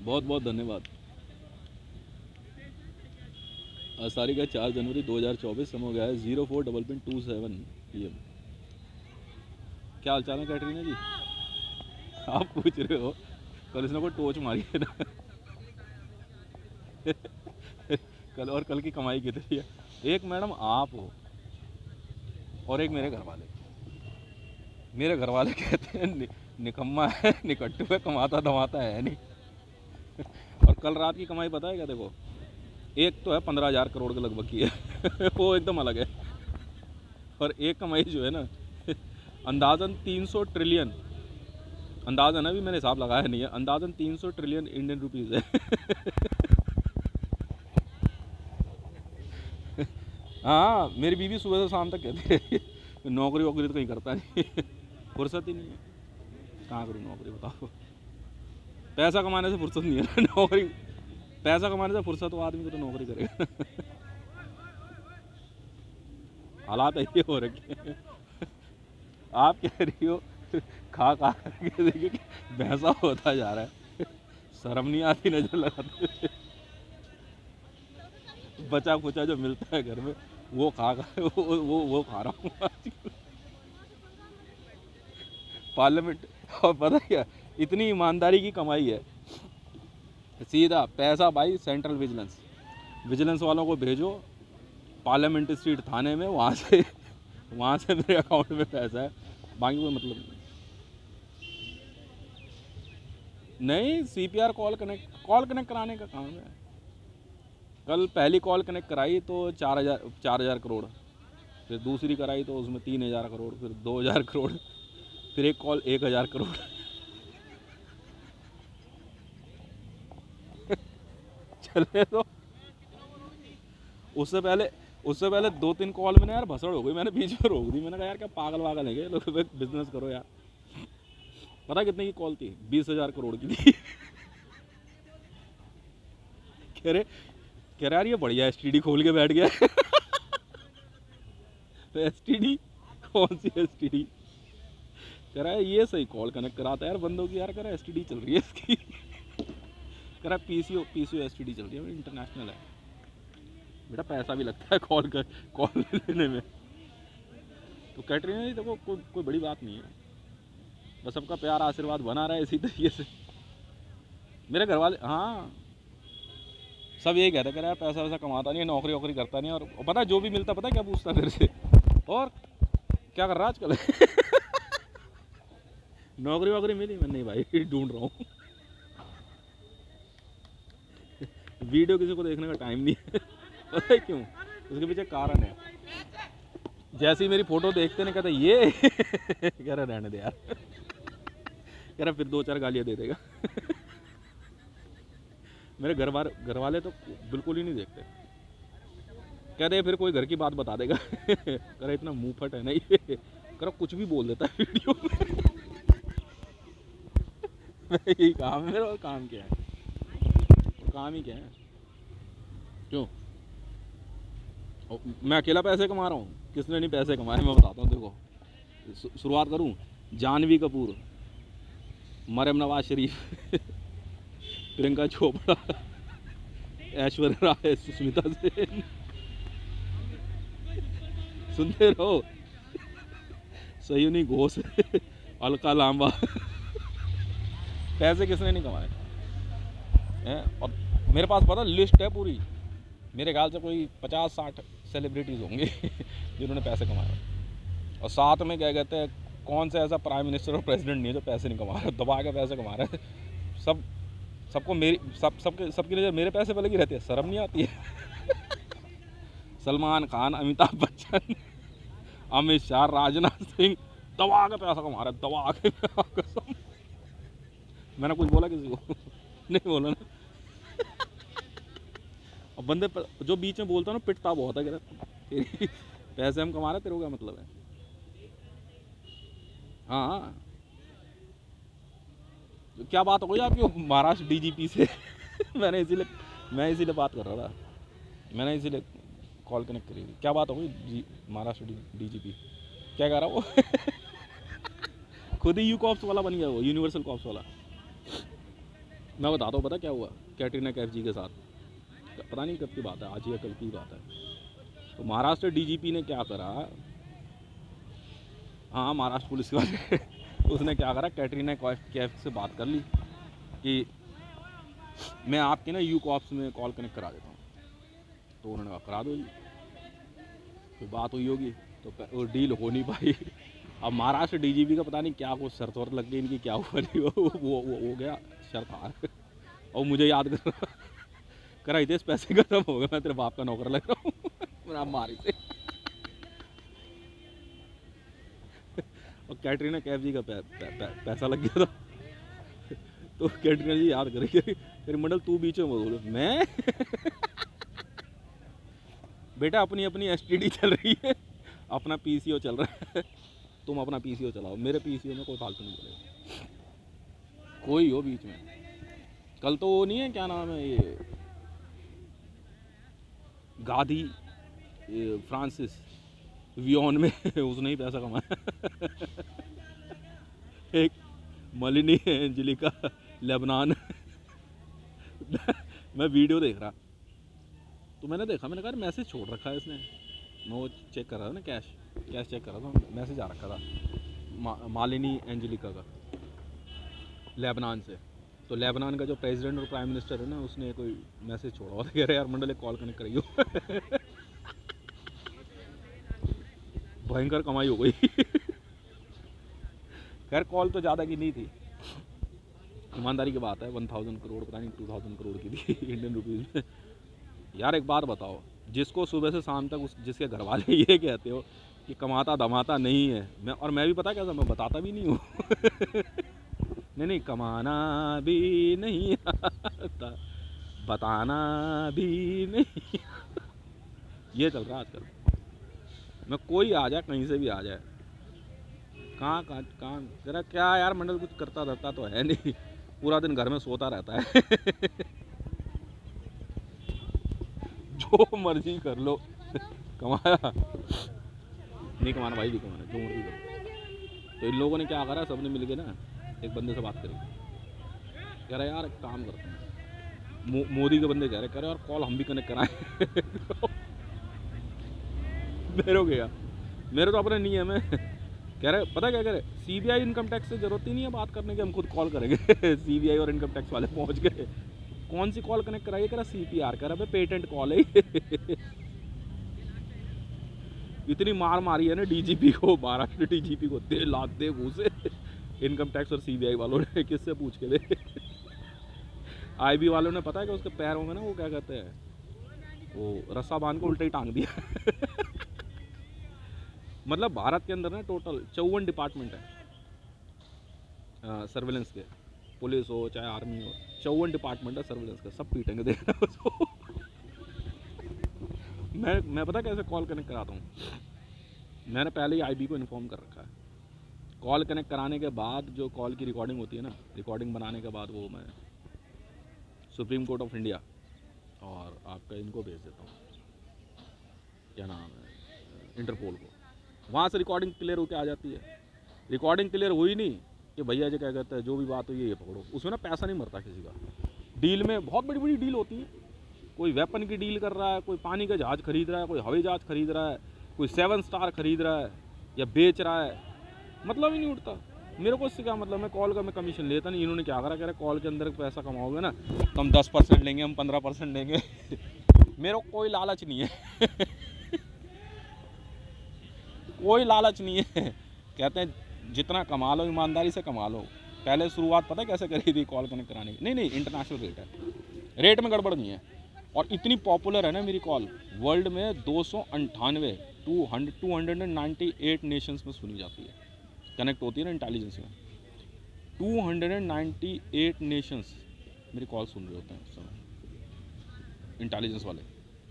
बहुत बहुत धन्यवाद। तारीख है 4 जनवरी 2024, समय हो गया है 04:27 PM। क्या हाल चाल है कैटरीना जी? आप पूछ रहे हो, कल इसने को टोच मारी है ना। कल और कल की कमाई कितनी है? एक मैडम आप हो और एक मेरे घर वाले कहते हैं निकम्मा है, निकट्टू है, कमाता धमाता है नहीं। और कल रात की कमाई पता है क्या? देखो, एक तो है 15,000 करोड़ के लगभग की है। वो एकदम अलग है। और एक कमाई जो है ना, अंदाजन 300 ट्रिलियन, अंदाजन है, अभी मैंने हिसाब लगाया नहीं है, अंदाजन 300 ट्रिलियन इंडियन रुपीज़ है। हाँ, मेरी बीवी सुबह से शाम तक कहती है नौकरी वोकरी तो कहीं करता नहीं। फुर्सत ही नहीं है। कहाँ करूँ नौकरी बताओ? पैसा कमाने से फुर्सत नहीं है। नौकरी, पैसा कमाने से फुर्सत हो आदमी को तो नौकरी करेगा। हालात ये हो रखे हैं। आप कह रही हो खा खा करके देखिए कि भैंसा होता जा रहा है। शर्म नहीं आती नजर लगाते? बचा खुचा जो मिलता है घर में वो खा खा वो खा रहा हूँ आजकल। पार्लियामेंट। और पता क्या, इतनी ईमानदारी की कमाई है, सीधा पैसा भाई सेंट्रल विजिलेंस, विजिलेंस वालों को भेजो पार्लियामेंट स्ट्रीट थाने में, वहाँ से मेरे अकाउंट में पैसा है, बाकी कोई मतलब नहीं। नहीं, सीपीआर कॉल कनेक्ट कराने का काम है। कल पहली कॉल कनेक्ट कराई तो 4,000 करोड़, फिर दूसरी कराई तो उसमें 3,000 करोड़, फिर 2,000 करोड़, फिर एक कॉल 1,000 करोड़। चले तो उससे पहले उससे पहले 2-3 कॉल में यार भसड़ हो गई, मैंने बीच में रोक दी। मैंने कहा यार क्या पागल वागल है क्या लोग, बिजनेस करो यार। पता कितने की कॉल थी? 20,000 करोड़ की थी। कह रहे कह रहे यार ये बढ़िया एसटीडी खोल के बैठ गया। तो एसटीडी कौन सी एसटीडी? कह रहा है ये सही कॉल कनेक्ट कराता है यार बंदों की, यार कह रहा है एसटीडी चल रही है इसकी। कह रहा है पीसीओ एसटीडी चल रही है, इंटरनेशनल है बेटा, पैसा भी लगता है कॉल लेने में। तो कैटरीना जी देखो, कोई बड़ी बात नहीं है, बस सबका प्यार आशीर्वाद बना रहा है इसी तरीके से। मेरे घर वाले, हाँ, सब यही कहते, कह रहा है पैसा वैसा कमाता नहीं है, नौकरी वोकरी करता नहीं है, और पता है जो भी मिलता पता है क्या पूछता मेरे से? और क्या कर रहा है आजकल? नौकरी वोकरी मिली? मैं नहीं भाई, ढूंढ रहा हूँ। वीडियो किसी को देखने का टाइम नहीं है। पता है क्यों? उसके पीछे कारण है। जैसे ही मेरी फोटो देखते ना कहते ये कह रहा रहने दे यार। कह रहा फिर 2-4 गालियाँ दे देगा। मेरे घर वाले तो बिल्कुल ही नहीं देखते, कहते हैं फिर कोई घर की बात बता देगा। कह रहा इतना मुंह फट है ना ये, कह रहा कुछ भी बोल देता है वीडियो में। यही काम है मेरा, और काम क्या है? और काम ही क्या है? क्यों? मैं अकेला पैसे कमा रहा हूँ? किसने नहीं पैसे कमाए, मैं बताता हूँ। देखो, शुरुआत करूँ, जानवी कपूर, मरियम नवाज शरीफ, प्रियंका चोपड़ा, ऐश्वर्या राय, सुष्मिता सेन, सुनते रहो, सयूनी घोष, अलका लांबा। पैसे किसने नहीं कमाए हैं? और मेरे पास पता लिस्ट है पूरी, मेरे ख्याल से कोई 50-60 सेलिब्रिटीज़ होंगे जिन्होंने पैसे कमाए। और साथ में क्या कहते हैं, कौन सा ऐसा प्राइम मिनिस्टर और प्रेसिडेंट नहीं है जो पैसे नहीं कमा रहा है, दबा के पैसे कमा रहे हैं सब। सबको मेरी सबकी नज़र मेरे पैसे पे लगी रहती है, शर्म नहीं आती है? सलमान खान, अमिताभ बच्चन, अमित शाह, राजनाथ सिंह, दबा के पैसा कमा रहे हैं, दबा के। कसम, मैंने कुछ बोला किसी को? नहीं बोला ना। और बंदे जो बीच में बोलता है ना, पिटता बहुत है, तेरी पैसे हम कमा रहे, तेरे को क्या मतलब है? हाँ, तो क्या बात हो गई आपकी महाराष्ट्र डीजीपी से? मैं इसीलिए बात कर रहा था, मैंने इसीलिए कॉल कनेक्ट करी थी। क्या बात हो गई महाराष्ट्र डीजीपी? क्या कह रहा वो? खुद ही यू कॉप्स वाला बन गया वो, यूनिवर्सल कॉप्स वाला। मैं बताता हूँ, पता क्या हुआ कैटरीना कैफ जी के साथ, पता नहीं कब की बात है, आज या कल की बात है। तो महाराष्ट्र डीजीपी ने क्या करा, हाँ महाराष्ट्र पुलिस वाले उसने क्या करा, कैटरीना कैफ से बात कर ली कि मैं आपके ना यू कॉप्स में कॉल कनेक्ट करा देता हूँ। तो उन्होंने कहा करा दो जी। फिर बात हुई होगी तो वो डील हो नहीं पाई। अब महाराष्ट्र डीजीपी का पता नहीं क्या कुछ शर्त वर्त लग गई इनकी, क्या हुआ नहीं वो हो गया शर्त हार। और मुझे याद कर करा इतने पैसे खत्म हो गए, मैं तेरे बाप का नौकर लग रहा हूँ मेरा मारी से। और कैटरीना कैफ जी का पैसा लग गया था। तो कैटरीना जी याद करेंगे, तेरी मंडल तू बीच में बोलो मैं बेटा अपनी अपनी एसटीडी चल रही है, अपना पीसीओ चल रहा है, तुम अपना पीसीओ चलाओ, मेरे पीसीओ में कोई फालतू नहीं बोलेगा कोई हो बीच में। कल तो वो नहीं है, क्या नाम है ये गाधी फ्रांसिस वियन में उसने ही पैसा कमाया। एक मलिनी एंजेलिका लेबनान मैं वीडियो देख रहा तो मैंने देखा, मैंने कहा मैसेज छोड़ रखा है इसने। मैं वो चेक कर रहा था ना, कैश चेक कर रहा था, मैसेज आ रखा था मालिनी एंजेलिका का लेबनान से। तो लेबनान का जो प्रेसिडेंट और प्राइम मिनिस्टर है ना, उसने कोई मैसेज छोड़ा हुआ था, कह रहे यार मंडल एक कॉल कनेक्ट करियो। भयंकर कमाई हो गई। खैर कॉल तो ज़्यादा की नहीं थी, ईमानदारी की बात है, 1000 करोड़ पता नहीं 2000 करोड़ की थी इंडियन रुपीज़ में। यार एक बात बताओ, जिसको सुबह से शाम तक जिसके घर वाले ये कहते हो कि कमाता धमाता नहीं है, मैं भी पता कैसा, मैं बताता भी नहीं हूँ। नहीं कमाना भी नहीं आता, बताना भी नहीं। ये चल रहा आजकल। मैं कोई आ जाए, कहीं से भी आ जाए, कहाँ जरा क्या यार मंडल कुछ करता धरता तो है नहीं, पूरा दिन घर में सोता रहता है। जो मर्जी कर लो, कमाया नहीं कमाना भाई, भी कमाना जो मर्जी करो। तो इन लोगों ने क्या करा, सबने मिल के ना एक बंदे से बात करी, कह रहा यार एक काम करते हैं, मोदी के बंदे कह रहे यार कॉल हम भी कनेक्ट कराएं। मेरे गया, मेरे तो अपने नहीं है, मैं कह रहे पता क्या कह रहे, सीबीआई इनकम टैक्स से जरूरत ही नहीं है बात करने की, हम खुद कॉल करेंगे। सीबीआई और इनकम टैक्स वाले पहुंच गए, कौन सी कॉल कनेक्ट कराइए, कह रहा सीपीआर, कह रहा पेटेंट कॉल है। इतनी मार मारी है ना डीजीपी को, महाराष्ट्र डीजीपी को, दे लात दे घूसे इनकम टैक्स और सीबीआई वालों ने, किससे पूछ के दे। आईबी वालों ने पता है कि उसके पैरों में ना वो क्या कहते हैं, वो रस्सा बांध को उल्टा ही टांग दिया। मतलब भारत के अंदर ना टोटल 54 डिपार्टमेंट है सर्वेलेंस के, पुलिस हो चाहे आर्मी हो, 54 डिपार्टमेंट है सर्वेलेंस का, सब पीटेंगे देखना उसको। मैं पता कैसे कॉल कनेक्ट कराता हूँ, मैंने पहले ही आईबी को इन्फॉर्म कर रखा है। कॉल कनेक्ट कराने के बाद जो कॉल की रिकॉर्डिंग होती है ना, रिकॉर्डिंग बनाने के बाद वो मैं सुप्रीम कोर्ट ऑफ इंडिया और आपका इनको भेज देता हूँ, क्या नाम है, इंटरपोल को। वहाँ से रिकॉर्डिंग क्लियर होकर आ जाती है। रिकॉर्डिंग क्लियर हुई नहीं कि भैया जी क्या कहते हैं, जो भी बात हुई है ये पकड़ो, उसमें ना पैसा नहीं मरता किसी का। डील में बहुत बड़ी बड़ी डील होती है, कोई वेपन की डील कर रहा है, कोई पानी का जहाज़ खरीद रहा है, कोई हवाई जहाज़ खरीद रहा है, कोई 7 स्टार खरीद रहा है या बेच रहा है, मतलब ही नहीं उठता। मेरे को इससे क्या मतलब, मैं कॉल का मैं कमीशन लेता नहीं। इन्होंने क्या करा, कह रहे कॉल के अंदर पैसा कमाओगे ना तो हम 10% लेंगे, हम 15% लेंगे। मेरे को कोई लालच नहीं है। कोई लालच नहीं है। कहते हैं जितना कमा लो ईमानदारी से कमा लो। पहले शुरुआत पता कैसे करी थी कॉल कनेक्ट कराने की, नहीं इंटरनेशनल रेट है, रेट में गड़बड़ नहीं है। और इतनी पॉपुलर है ना मेरी कॉल, वर्ल्ड में 298 नेशंस में सुनी जाती है, कनेक्ट होती है ना इंटेलिजेंस में। 298 नेशंस मेरी कॉल सुन रहे होते हैं उस समय, इंटेलिजेंस वाले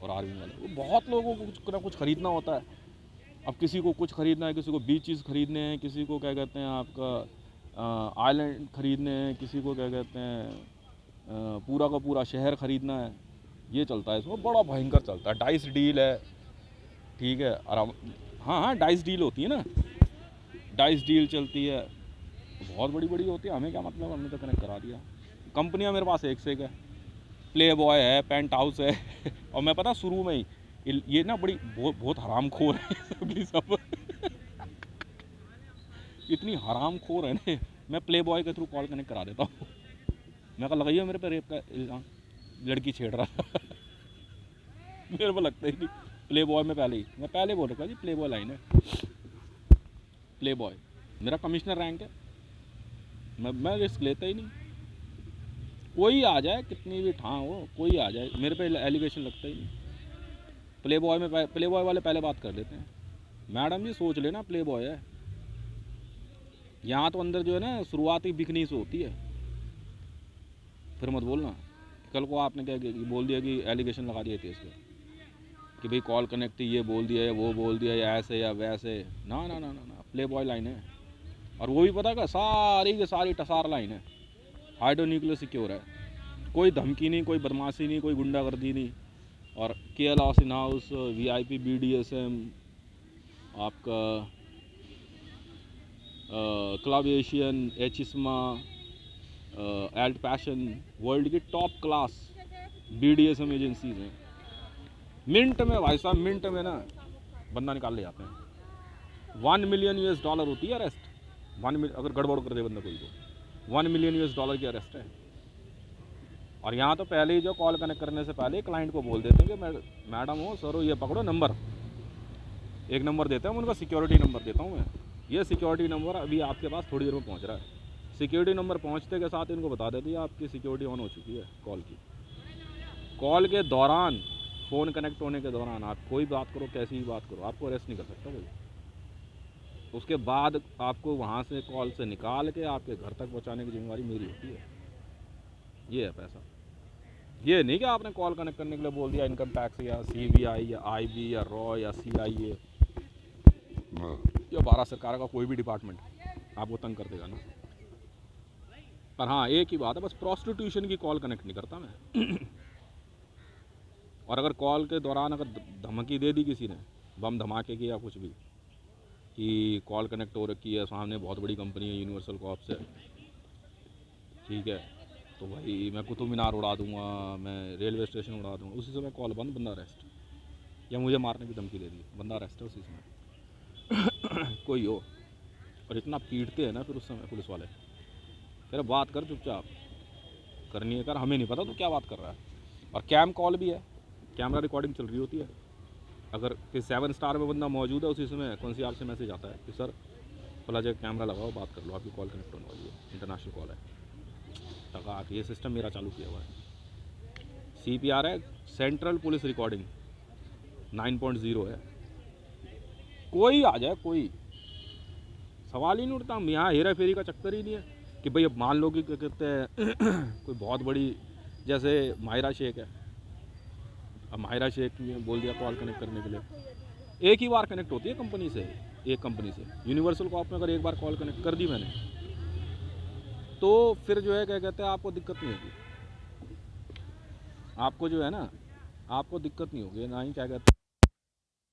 और आर्मी वाले। बहुत लोगों को कुछ ना कुछ खरीदना होता है। अब किसी को कुछ खरीदना है, किसी को बीचेस खरीदने हैं, किसी को क्या कहते हैं आपका आइलैंड खरीदने हैं, किसी को क्या कहते हैं पूरा का पूरा शहर खरीदना है। ये चलता है इसमें, बड़ा भयंकर चलता है। डाइस डील है, ठीक है, आराम। हाँ डाइस डील होती है ना, डाइस डील चलती है, बहुत बड़ी बड़ी होती है। हमें क्या मतलब, हमने तो कनेक्ट करा दिया। कंपनियां मेरे पास एक से एक है, प्ले बॉय है, पेंट हाउस है और मैं पता शुरू में ही ये ना बड़ी बहुत हरामखोर है सबकी सब इतनी हरामखोर है ना, मैं प्ले बॉय के थ्रू कॉल कनेक्ट करा देता हूँ। मैं कहा लगाइए मेरे पे रेप का इल्ज़ाम, लड़की छेड़ रहा था मेरे को लगता ही नहीं। प्ले बॉय में मैं पहले बोल रखा जी, प्ले बॉय लाइन है, प्ले बॉय मेरा कमिश्नर रैंक है, मैं रिस्क लेता ही नहीं। कोई आ जाए, कितनी भी ठां हो, कोई आ जाए, मेरे पे एलिगेशन लगता ही नहीं। प्ले बॉय में प्ले बॉय वाले पहले बात कर लेते हैं, मैडम जी सोच लेना प्ले बॉय है, यहाँ तो अंदर जो है ना शुरुआत ही बिकनी से होती है, फिर मत बोलना कल को आपने क्या बोल दिया कि एलिगेशन लगा दिए थे इसमें कि भाई कॉल कनेक्ट ये बोल दिया है, वो बोल दिया या ऐसे या वैसे। ना ना ना ना ना, प्ले बॉय लाइन है, और वो भी पता क्या सारी की सारी टसार लाइन है, हाइड्रोन्यूक्लियर सिक्योर है, कोई धमकी नहीं, कोई बदमाशी नहीं, कोई गुंडागर्दी नहीं। और KL housing house, VIP, BDSM, आपका क्लब एशियन, एचिस्मा, एल्ट पैशन, वर्ल्ड की टॉप क्लास BDSM एजेंसीज हैं। मिनट में भाई साहब, मिनट में ना बंदा निकाल ले जाते हैं। $1 मिलियन होती है अरेस्ट, 1 मिलियन अगर गड़बड़ कर दे बंदा कोई तो $1 मिलियन की अरेस्ट है। और यहाँ तो पहले ही जो कॉल कनेक्ट करने से पहले क्लाइंट को बोल देते हैं कि मैडम हो, सर हो, ये पकड़ो नंबर, एक नंबर देते हैं उनका, सिक्योरिटी नंबर देता हूँ मैं, ये सिक्योरिटी नंबर अभी आपके पास थोड़ी देर में पहुँच रहा है। सिक्योरिटी नंबर पहुँचते के साथ इनको बता देती है आपकी सिक्योरिटी ऑन हो चुकी है कॉल की। कॉल के दौरान, फ़ोन कनेक्ट होने के दौरान आप कोई बात करो, कैसी भी बात करो, आपको अरेस्ट नहीं कर सकता कोई। उसके बाद आपको वहाँ से कॉल से निकाल के आपके घर तक पहुँचाने की जिम्मेदारी मेरी होती है। ये है पैसा। ये नहीं कि आपने कॉल कनेक्ट करने के लिए बोल दिया इनकम टैक्स या CBI या IB या रॉ या CIA या भारत सरकार का कोई भी डिपार्टमेंट आपको तंग कर देगा ना। पर हाँ, एक ही बात है, बस प्रोस्टिट्यूशन की कॉल कनेक्ट नहीं करता मैं और अगर कॉल के दौरान अगर धमकी दे दी किसी ने, बम धमाके की या कुछ भी, कि कॉल कनेक्ट हो रखी है, सामने बहुत बड़ी कंपनी है, यूनिवर्सल कॉर्प्स है, ठीक है, तो भाई मैं कुतुब मीनार उड़ा दूंगा, मैं रेलवे स्टेशन उड़ा दूंगा, उसी समय कॉल बंद, बंदा अरेस्ट। या मुझे मारने की धमकी दे दी, बंदा अरेस्ट है उसी समय कोई हो। और इतना पीटते हैं ना फिर उस समय पुलिस वाले, फिर बात कर चुपचाप, करनी है कर, हमें नहीं पता तो क्या बात कर रहा है। और कैम कॉल भी है, कैमरा रिकॉर्डिंग चल रही होती है। अगर कि 7 स्टार में बंदा मौजूद है, उसी समय कौन से मैसेज आता है कि सर फला जगह कैमरा लगाओ, बात कर लो, आपकी कॉल कनेक्ट होने वाली है, इंटरनेशनल कॉल है। तक ये सिस्टम मेरा चालू किया हुआ है। CPR है, सेंट्रल पुलिस रिकॉर्डिंग 9.0 है। कोई आ जाए, कोई सवाल ही नहीं उठता। यहाँ हेरा फेरी का चक्कर ही नहीं है कि भाई अब मान लो कि क्या कहते हैं कोई बहुत बड़ी, जैसे माहिरा शेख है, अब माहिरा शेख ने बोल दिया कॉल कनेक्ट करने के लिए, एक ही बार कनेक्ट होती है कंपनी से, एक कंपनी से। यूनिवर्सल कॉर्प में अगर एक बार कॉल कनेक्ट कर दी मैंने, तो फिर जो है क्या कहते हैं आपको दिक्कत नहीं होगी, आपको जो है ना, आपको दिक्कत नहीं होगी, ना ही क्या कहते हैं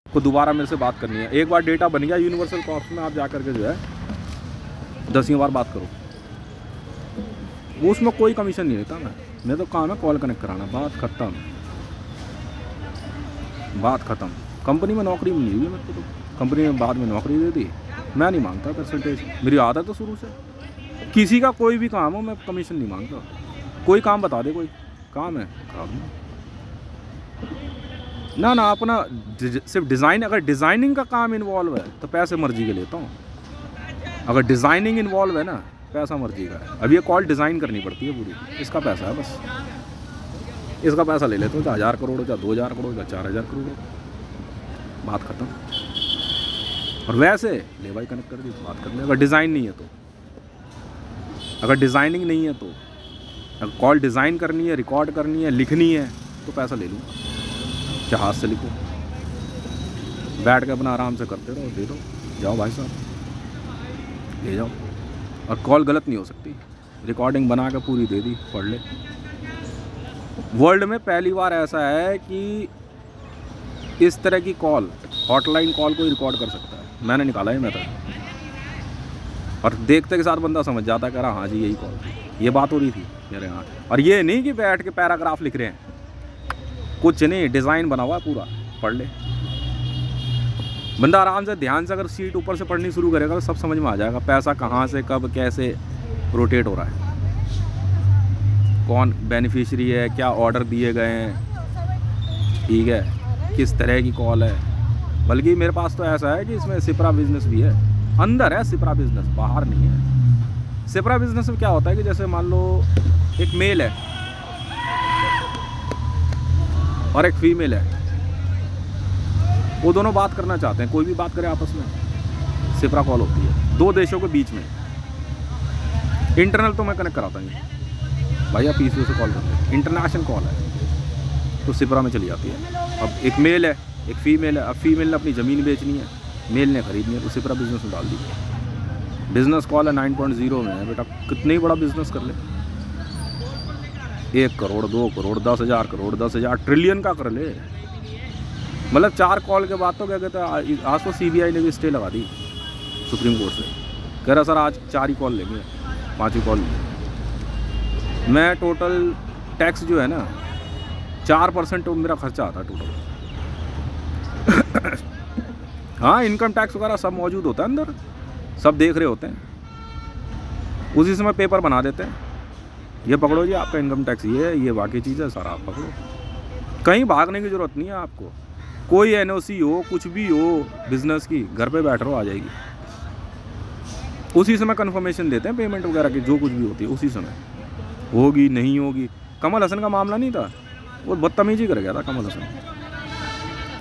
आपको दोबारा मेरे से बात करनी है। एक बार डेटा बन गया यूनिवर्सल कॉर्प्स में, आप जा करके जो है 10वीं बार बात करो, वो उसमें कोई कमीशन नहीं लेता मैं तो काम है कॉल कनेक्ट कराना, बात ख़त्म, बात ख़त्म। कंपनी में नौकरी मिली हुई मेरे को, तो कंपनी में बाद में नौकरी दे दी, मैं नहीं मांगता परसेंटेज, मेरी आदत है शुरू से। किसी का कोई भी काम हो मैं कमीशन नहीं मांगता, कोई काम बता दे, कोई काम है करा दूँ ना। अपना सिर्फ डिज़ाइन, अगर डिज़ाइनिंग का काम इन्वॉल्व है तो पैसे मर्जी के लेता हूँ। अगर डिज़ाइनिंग इन्वॉल्व है ना, पैसा मर्जी का है। अब ये कॉल डिज़ाइन करनी पड़ती है पूरी, इसका पैसा है बस, इसका पैसा ले लेते हो, चाहे 1000 करोड़ हो, चाहे 2000 करोड़ हो, चाहे 4000 करोड़ हो, बात ख़त्म। और वैसे ले भाई कनेक्ट कर दी, बात कर ले। अगर डिज़ाइन नहीं है तो, अगर डिज़ाइनिंग नहीं है तो, अगर कॉल डिज़ाइन करनी है, रिकॉर्ड करनी है, लिखनी है, तो पैसा ले लूँगा, चाहे हाथ से लिखो, बैठ के अपना आराम से करते रहो, दे दो, जाओ भाई साहब ले जाओ। और कॉल गलत नहीं हो सकती, रिकॉर्डिंग बना के पूरी दे दी, पढ़ ले। वर्ल्ड में पहली बार ऐसा है कि इस तरह की कॉल, हॉटलाइन कॉल को रिकॉर्ड कर सकता है, मैंने निकाला है मेथड। और देखते के साथ बंदा समझ जाता है, कह रहा हाँ जी यही कॉल थी। ये बात हो रही थी मेरे यहाँ। और ये नहीं कि बैठ के पैराग्राफ लिख रहे हैं, कुछ नहीं, डिज़ाइन बना हुआ है पूरा, पढ़ ले बंदा आराम से ध्यान से। अगर सीट ऊपर से पढ़नी शुरू करेगा तो सब समझ में आ जाएगा, पैसा कहाँ से कब कैसे रोटेट हो रहा है, कौन बेनिफिशियरी है, क्या ऑर्डर दिए गए हैं, ठीक है, किस तरह की कॉल है। बल्कि मेरे पास तो ऐसा है कि इसमें सिपरा बिजनेस भी है, अंदर है सिपरा बिजनेस, बाहर नहीं है। सिपरा बिजनेस में क्या होता है कि जैसे मान लो एक मेल है और एक फीमेल है, वो दोनों बात करना चाहते हैं, कोई भी बात करे आपस में, सिपरा कॉल होती है 2 देशों के बीच में। इंटरनल तो मैं कनेक्ट कराता नहीं भाई, आप पीसीओ से कॉल करते हैं, इंटरनेशनल कॉल है तो सिपरा में चली जाती है। अब एक मेल है एक फीमेल है, अब फीमेल ने अपनी ज़मीन बेचनी है, मेल ने खरीदनी है, तो सिपरा बिजनेस में डाल दी। बिजनेस कॉल है 9.0 में है बेटा, कितने ही बड़ा बिजनेस कर ले, 1 करोड़ 2 करोड़ 10,000 करोड़ 10,000 ट्रिलियन का कर ले। मतलब 4 कॉल के बाद तो क्या कहते हैं, आज तो CBI ने भी स्टे लगा दी सुप्रीम कोर्ट से, कह रहा सर आज 4 ही कॉल लेंगे, 5वीं कॉल मैं टोटल टैक्स जो है ना 4% तो मेरा खर्चा आता है टोटल। हाँ, इनकम टैक्स वगैरह सब मौजूद होता है अंदर, सब देख रहे होते हैं, उसी समय पेपर बना देते हैं, ये पकड़ो जी आपका इनकम टैक्स ये है, ये बाकी चीज़ है, सारा आप पकड़ो, कहीं भागने की ज़रूरत नहीं है आपको। कोई NOC हो, कुछ भी हो बिजनेस की, घर पे बैठ रहो आ जाएगी, उसी समय कंफर्मेशन देते हैं पेमेंट वगैरह की, जो कुछ भी होती है उसी समय होगी नहीं होगी। कमल हसन का मामला नहीं था, वो बदतमीजी कर गया था कमल हसन,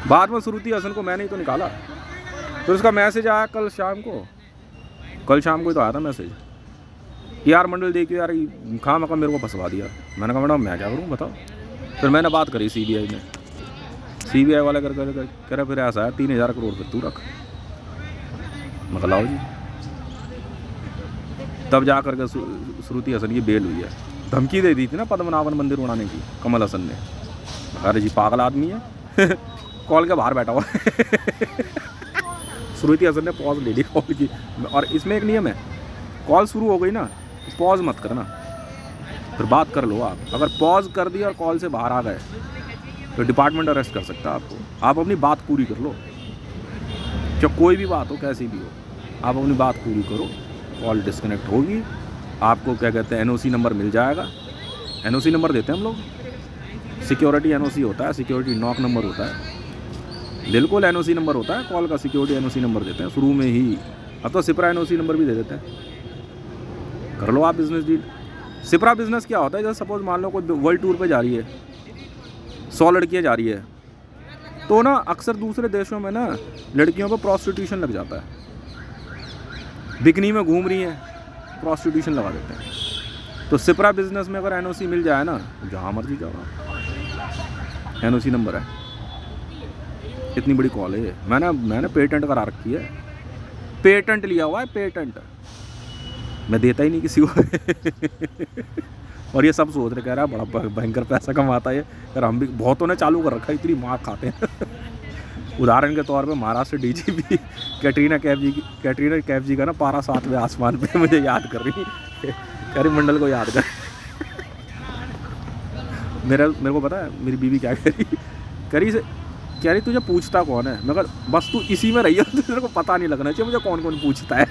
बाद में श्रुति हसन को मैंने ही तो निकाला, तो उसका मैसेज आया कल शाम को ही तो आया था मैसेज, यार मंडल देखिए यार खामखा मेरे को फंसवा दिया। मैंने कहा मैडम मैं क्या करूँ बताओ। फिर मैंने बात करी CBI में, CBI वाला कर कह रहा फिर ऐसा है 3,000 करोड़ फिर तू रख, मैं लाओ जी। तब जा करके श्रुति हसन की बेल हुई है। धमकी दे दी थी ना पद्मनाभन मंदिर उड़ाने की कमल हसन ने, अरे जी पागल आदमी है कॉल के बाहर बैठा हुआ श्रुति हसन ने पॉज ले ली कॉल की। और इसमें एक नियम है, कॉल शुरू हो गई ना तो पॉज मत करना, फिर बात कर लो आप। अगर पॉज कर दी और कॉल से बाहर आ गए तो डिपार्टमेंट अरेस्ट कर सकता है आपको। आप अपनी बात पूरी कर लो, चाहे कोई भी बात हो कैसी भी हो, आप अपनी बात पूरी करो, कॉल डिस्कनेक्ट होगी, आपको क्या कहते हैं NOC नंबर मिल जाएगा। NOC नंबर देते हैं हम लोग, सिक्योरिटी NOC होता है, सिक्योरिटी नॉक नंबर होता है, बिल्कुल NOC नंबर होता है कॉल का, सिक्योरिटी NOC नंबर देते हैं शुरू में ही। अब तो सिपरा NOC नंबर भी दे देते हैं, कर लो आप बिजनेस डील। सिपरा बिजनेस क्या होता है, जैसे सपोज मान लो कोई वर्ल्ड टूर पे जा रही है, 100 लड़कियाँ जा रही है, तो ना अक्सर दूसरे देशों में ना लड़कियों को प्रोस्टिट्यूशन लग जाता है, बिकनी में घूम रही है प्रोस्टिट्यूशन लगा देते हैं। तो सिपरा बिजनेस में अगर NOC मिल जाए ना, जहाँ मर्जी जाओ, NOC नंबर है, इतनी बड़ी कॉल है। मैंने पेटेंट करा रखी है, पेटेंट लिया हुआ है, पेटेंट मैं देता ही नहीं किसी को और ये सब सोच रहे, कह रहा है बड़ा भयंकर पैसा कमाता है यार, हम भी बहुतों ने चालू कर रखा है, इतनी मार खाते हैं उदाहरण के तौर पे महाराष्ट्र DGP कैटरीना कैफ जी का ना पारा 7वें आसमान पे मुझे याद कर रही, कह रही मंडल को याद कर मेरे को पता है मेरी बीवी क्या कह रही तुझे पूछता कौन है। मैं कहा बस तू इसी में रही हो तो तेरे को पता नहीं लगना चाहिए मुझे कौन कौन पूछता है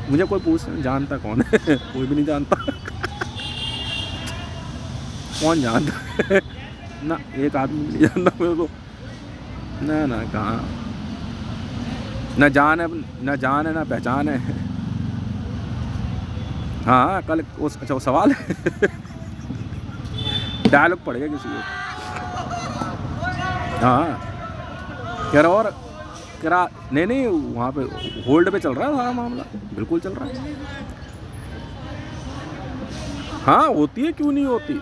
मुझे कोई जानता कौन है कोई भी नहीं जानता कौन जानता ना, एक आदमी नहीं जानता मेरे को, ना कहाँ, ना जान है ना पहचान है। हाँ कल उस अच्छा वो सवाल है डायलॉग पड़ेगा किसी को। हाँ कह रहा और कह रहा नहीं वहाँ पे होल्ड पे चल रहा है सारा मामला, बिल्कुल चल रहा है। हाँ होती है, क्यों नहीं होती।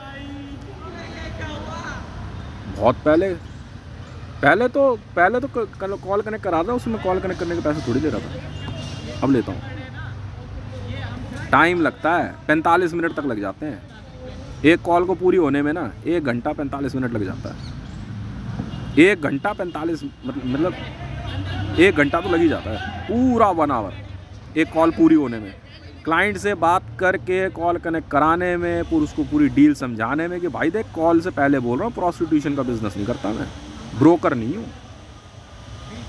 बहुत पहले तो कॉल कनेक्ट करा था, उसमें कॉल कनेक्ट करने के पैसे थोड़ी ले रहा था, अब लेता हूँ। टाइम लगता है, 45 मिनट तक लग जाते हैं एक कॉल को पूरी होने में ना, 1 घंटा 45 मिनट लग जाता है। 1 घंटा 45 मतलब 1 घंटा तो लग ही जाता है, पूरा 1 आवर एक कॉल पूरी होने में। क्लाइंट से बात करके कॉल कनेक्ट कराने में, पूरी उसको पूरी डील समझाने में कि भाई देख, कॉल से पहले बोल रहा हूँ प्रोस्टिट्यूशन का बिजनेस नहीं करता मैं, ब्रोकर नहीं हूँ।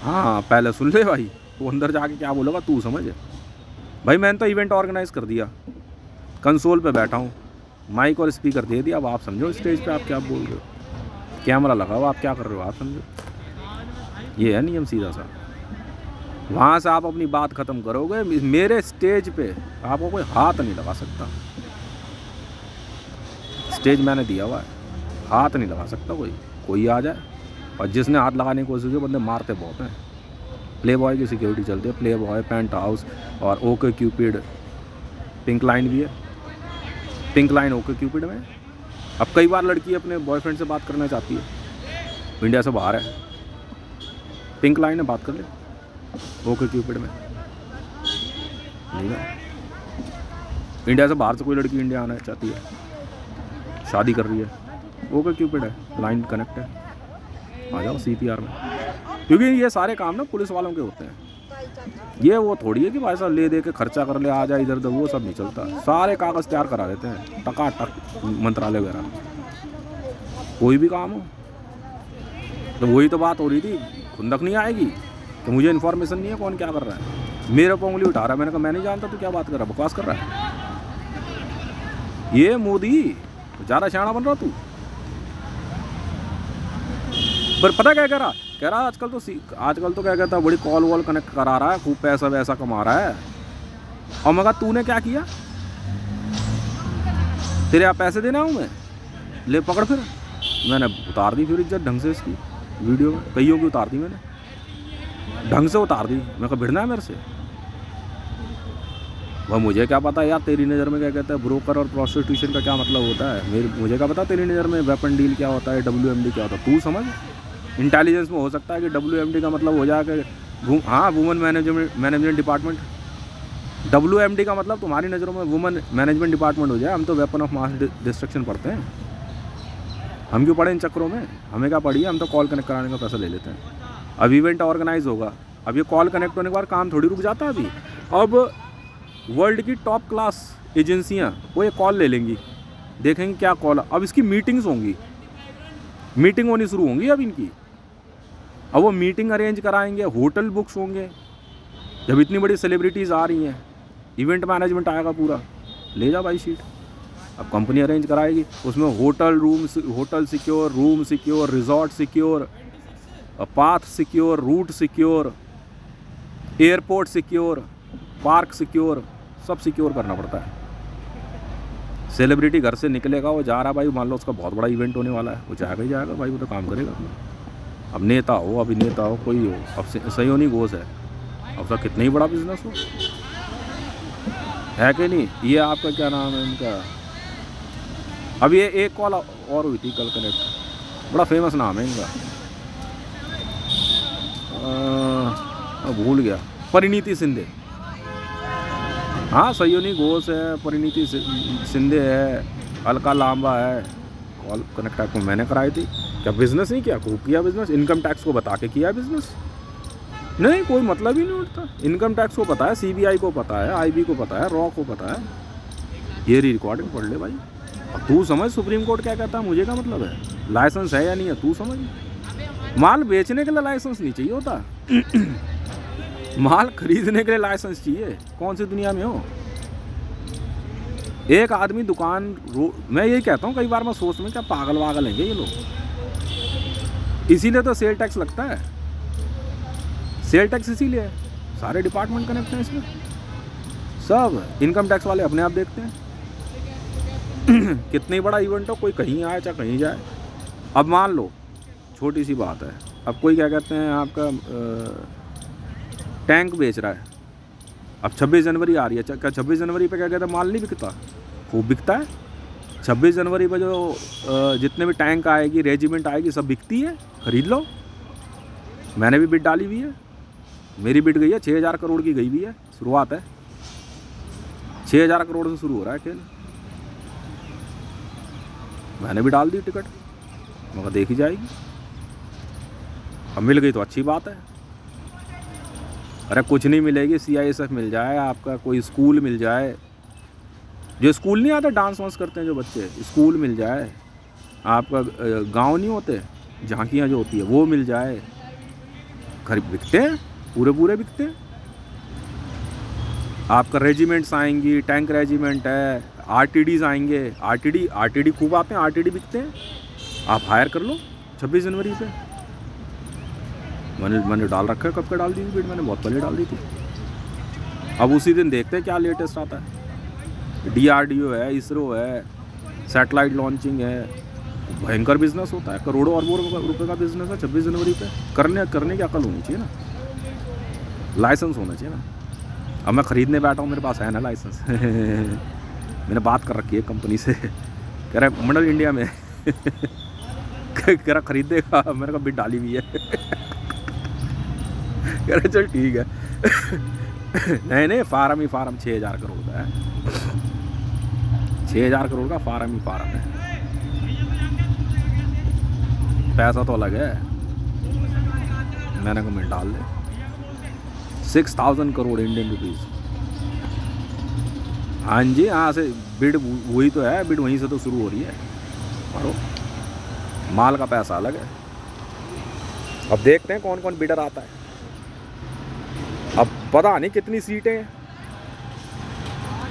हाँ पहले सुन ले भाई, वो अंदर जाके क्या बोलेगा तू समझ। भाई मैंने तो इवेंट ऑर्गेनाइज कर दिया, कंसोल पे बैठा हूँ, माइक और स्पीकर दे दिया, अब आप समझो स्टेज पे आप क्या बोल रहे हो, कैमरा लगा हुआ, आप क्या कर रहे हो आप समझो। ये है नियम सीधा सा। वहाँ से आप अपनी बात ख़त्म करोगे, मेरे स्टेज पे आपको कोई हाथ नहीं लगा सकता। स्टेज मैंने दिया हुआ है, हाथ नहीं लगा सकता कोई आ जाए। और जिसने हाथ लगाने की कोशिश की बंदे मारते बहुत हैं। प्ले बॉय की सिक्योरिटी चलती है, प्ले बॉय, पेंट हाउस और ओके क्यूपिड, पिंक लाइन भी है, पिंक लाइन ओके क्यूपिड में। अब कई बार लड़की अपने बॉयफ्रेंड से बात करना चाहती है, इंडिया से बाहर है, पिंक लाइन है, बात कर ले ओके क्यूपिड में। नहीं ना, इंडिया से बाहर से कोई लड़की इंडिया आना चाहती है, शादी कर रही है, ओके क्यूपिड है, लाइन कनेक्ट है, आ जाओ CPR में। क्योंकि ये सारे काम ना पुलिस वालों के होते हैं। ये वो थोड़ी है कि भाई साहब ले दे के खर्चा कर ले, आ जाए इधर उधर, वो सब नहीं चलता। सारे कागज़ तैयार करा देते हैं टकाटक, मंत्रालय वगैरह, कोई भी काम हो। तो वही तो बात हो रही थी, खुंदक नहीं आएगी तो मुझे इन्फॉर्मेशन नहीं है कौन क्या कर रहा है, मेरे पर उंगली उठा रहा है। मैंने कहा मैं नहीं जानता, तू क्या बात कर रहा है, बकवास कर रहा है। ये मोदी ज़्यादा शाना बन रहा तू। पर पता क्या कह रहा आजकल तो क्या कहता है, बड़ी कॉल वॉल कनेक्ट करा रहा है, खूब पैसा वैसा कमा रहा है। और मगर तूने क्या किया, तेरे यहाँ पैसे देना हूँ मैं, ले पकड़। फिर मैंने उतार दी फिर इज्जत ढंग से इसकी वीडियो में, कईयों की उतार दी मैंने, ढंग से उतार दी। मैं कहा भिड़ना है मेरे से, वह मुझे क्या पता यार तेरी नज़र में क्या कहता है ब्रोकर और प्रोस्टिट्यूशन का क्या मतलब होता है। मुझे क्या पता तेरी नज़र में वेपन डील क्या होता है, WMD क्या होता है, तू समझ। इंटेलिजेंस में हो सकता है कि WMD का मतलब हो जाए कि हाँ वुमेन मैनेजमेंट डिपार्टमेंट। WMD का मतलब तुम्हारी नज़रों में वुमेन मैनेजमेंट डिपार्टमेंट हो जाए। हम तो वेपन ऑफ मास डिस्ट्रक्शन पढ़ते हैं, हम क्यों पढ़े इन चक्रों में, हमें क्या पढ़िए, हम तो कॉल कनेक्ट कराने का पैसा ले लेते हैं। अब इवेंट ऑर्गेनाइज होगा, अब ये कॉल कनेक्ट होने के बाद काम थोड़ी रुक जाता है अभी। अब वर्ल्ड की टॉप क्लास एजेंसियां वो ये कॉल ले लेंगी, देखेंगे क्या कॉल। अब इसकी मीटिंग्स होंगी, मीटिंग होनी शुरू होंगी अब इनकी। अब वो मीटिंग अरेंज कराएंगे, होटल बुक्स होंगे। जब इतनी बड़ी सेलिब्रिटीज़ आ रही हैं, इवेंट मैनेजमेंट आएगा पूरा, ले जा भाई शीट। अब कंपनी अरेंज कराएगी, उसमें hotel secure, room secure, resort secure, path secure, route secure, airport secure, park secure, सब सिक्योर करना पड़ता है। सेलिब्रिटी घर से निकलेगा, वो जा रहा भाई, मान लो उसका बहुत बड़ा इवेंट होने वाला है, वो जाएगा ही जाएगा भाई, वो तो काम करेगा अपना। अब नेता हो, अभिनेता हो, कोई हो, अब सयोनी घोष है, अब उसका कितना ही बड़ा बिजनेस हो, है कि नहीं। ये आपका क्या नाम है इनका, अब ये एक कॉल और हुई थी कल कनेक्ट, बड़ा फेमस नाम है इनका, भूल गया, परिणीति शिंदे। हाँ सयोनी घोष है, परिणीति शिंदे है, अलका लांबा है। कॉल कनेक्ट आपको मैंने कराई थी। क्या बिजनेस नहीं किया, खूब किया बिजनेस, इनकम टैक्स को बता के किया बिजनेस, नहीं कोई मतलब ही नहीं उठता। इनकम टैक्स को पता है, CBI को पता है, IB को पता है, रॉ को पता है। ये रिकॉर्डिंग पढ़ ले भाई, और तू समझ सुप्रीम कोर्ट क्या कहता है, मुझे क्या मतलब है, लाइसेंस है या नहीं है तू समझ। माल बेचने के लिए लाइसेंस नहीं चाहिए होता माल खरीदने के लिए लाइसेंस चाहिए। कौन सी दुनिया में हो। एक आदमी दुकान मैं यही कहता हूँ, कई बार मैं सोचता हूँ क्या पागल वागल हैं ये लोग। इसीलिए तो सेल टैक्स लगता है, सेल टैक्स इसीलिए है, सारे डिपार्टमेंट कनेक्ट हैं इसमें, सब इनकम टैक्स वाले अपने आप देखते हैं कितनी बड़ा इवेंट हो, कोई कहीं आए चाहे कहीं जाए। अब मान लो छोटी सी बात है, अब कोई क्या कहते हैं आपका टैंक बेच रहा है, अब 26 जनवरी आ रही है, क्या 26 जनवरी पे क्या कहते हैं माल नहीं बिकता, खूब बिकता है। 26 जनवरी पे जो जितने भी टैंक आएगी, रेजिमेंट आएगी, सब बिकती है, खरीद लो। मैंने भी बिड डाली हुई है, मेरी बिड गई है 6000 करोड़ की गई हुई है, शुरुआत है 6000 करोड़ से शुरू हो रहा है खेल। मैंने भी डाल दी टिकट, मगर देखी जाएगी, अब मिल गई तो अच्छी बात है। अरे कुछ नहीं मिलेगी, CISF मिल जाए, आपका कोई स्कूल मिल जाए, जो स्कूल नहीं आते डांस वांस करते हैं जो बच्चे, स्कूल मिल जाए, आपका गांव नहीं होते झांकियाँ जो होती है वो मिल जाए, खरीद बिकते हैं, पूरे पूरे बिकते हैं। आपका रेजिमेंट्स आएंगी, टैंक रेजिमेंट है, आरटीडीज आएंगे, आरटीडी खूब आते हैं, आरटीडी बिकते हैं, आप हायर कर लो 26 जनवरी पे। मैंने डाल रखा है, कब का डाल दी थी बीड, मैंने बहुत पहले डाल दी थी। अब उसी दिन देखते हैं क्या लेटेस्ट आता है। DRDO है, इसरो है, सैटेलाइट लॉन्चिंग है, भयंकर बिजनेस होता है, करोड़ों अरबों रुपए का बिजनेस है 26 जनवरी पे। करने की अकल होनी चाहिए ना, लाइसेंस होना चाहिए ना। अब मैं ख़रीदने बैठा हूँ, मेरे पास है ना लाइसेंस मैंने बात कर रखी है कंपनी से, कह रहा है मंडल इंडिया में कह रहा खरीदेगा, मेरे को बिड डाली हुई है कह रहा चल ठीक है नहीं फार्म ही फार्म 6000 करोड़ का है, 6000 करोड़ का फार्म ही फार्म है, पैसा तो अलग है। मैंने कहा मैं डाल दे 6000 करोड़ इंडियन रुपीज़। हाँ जी, यहाँ से बिड वही तो है, बिड वहीं से तो शुरू हो रही है, मारो माल का पैसा अलग है। अब देखते हैं कौन कौन बिडर आता है। अब पता नहीं कितनी सीटें हैं,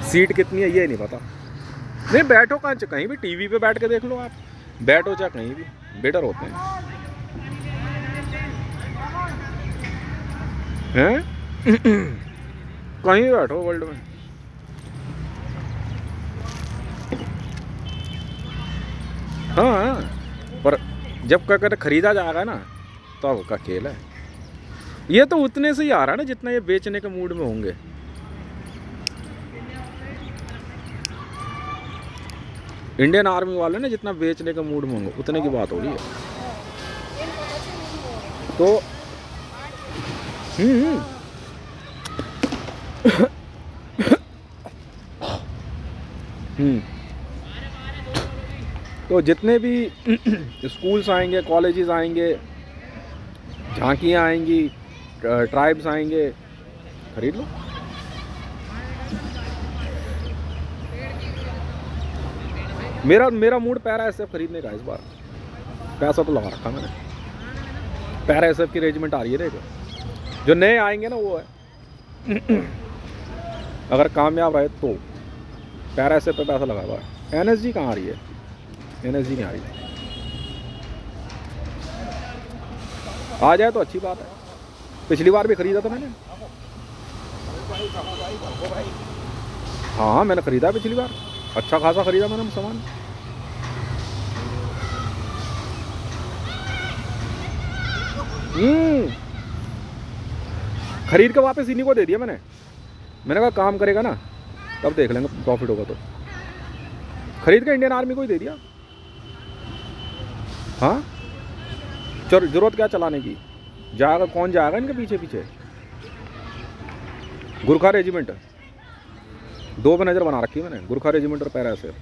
सीट कितनी है ये नहीं पता। नहीं बैठो कहीं भी, टीवी पे बैठ के देख लो, आप बैठो चाहे कहीं भी, बिडर होते हैं कहीं बैठो वर्ल्ड में। हाँ पर जब क्या कहते खरीदा जाएगा ना तो अब का खेल है। ये तो उतने से ही आ रहा है ना जितना ये बेचने के मूड में होंगे। इंडियन आर्मी वाले ना जितना बेचने के मूड में होंगे उतने की बात हो रही है। तो तो जितने भी स्कूल्स आएंगे, कॉलेजेस आएंगे, झांकियाँ आएंगी, ट्राइब्स आएंगे, खरीद लो। मेरा मूड पैरा एसएफ खरीदने का इस बार, पैसा तो लगा रखा मैंने। पैरा एसएफ की रेजिमेंट आ रही है देखो, जो नए आएंगे ना वो है अगर कामयाब रहे तो पैरा एसएफ पे पैसा लगा हुआ है। एनएसजी कहाँ आ रही है? एनएसजी नहीं आ रही, आ जाए तो अच्छी बात है। पिछली बार भी खरीदा था मैंने, हाँ मैंने खरीदा पिछली बार, अच्छा खासा खरीदा मैंने सामान। खरीद के वापस इन्हीं को दे दिया मैंने कहा काम करेगा ना तब देख लेंगे प्रॉफिट होगा तो। खरीद के इंडियन आर्मी को ही दे दिया। हाँ जरूरत क्या चलाने की, जाएगा कौन जाएगा इनके पीछे पीछे। गुरखा रेजिमेंट 2 पे नज़र बना रखी है मैंने, गुरखा रेजिमेंट और पैरा एसएफ।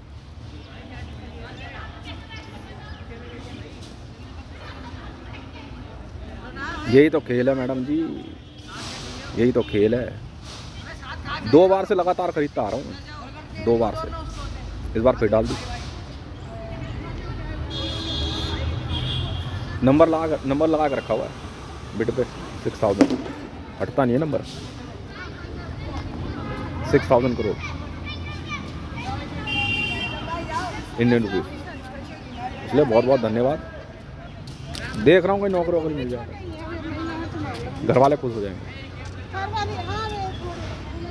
यही तो खेल है मैडम जी, यही तो खेल है। 2 बार से लगातार खरीदता आ रहा हूँ मैं, 2 बार से, इस बार फिर डाल दी। नंबर लगा के रखा हुआ है बिड पे 6000, हटता नहीं है नंबर। 6000 करोड़ इंडियन रुपीज़, इसलिए बहुत बहुत धन्यवाद। देख रहा हूँ कोई नौकरी वोकरी मिल जाएगा, घर वाले खुश हो जाएंगे।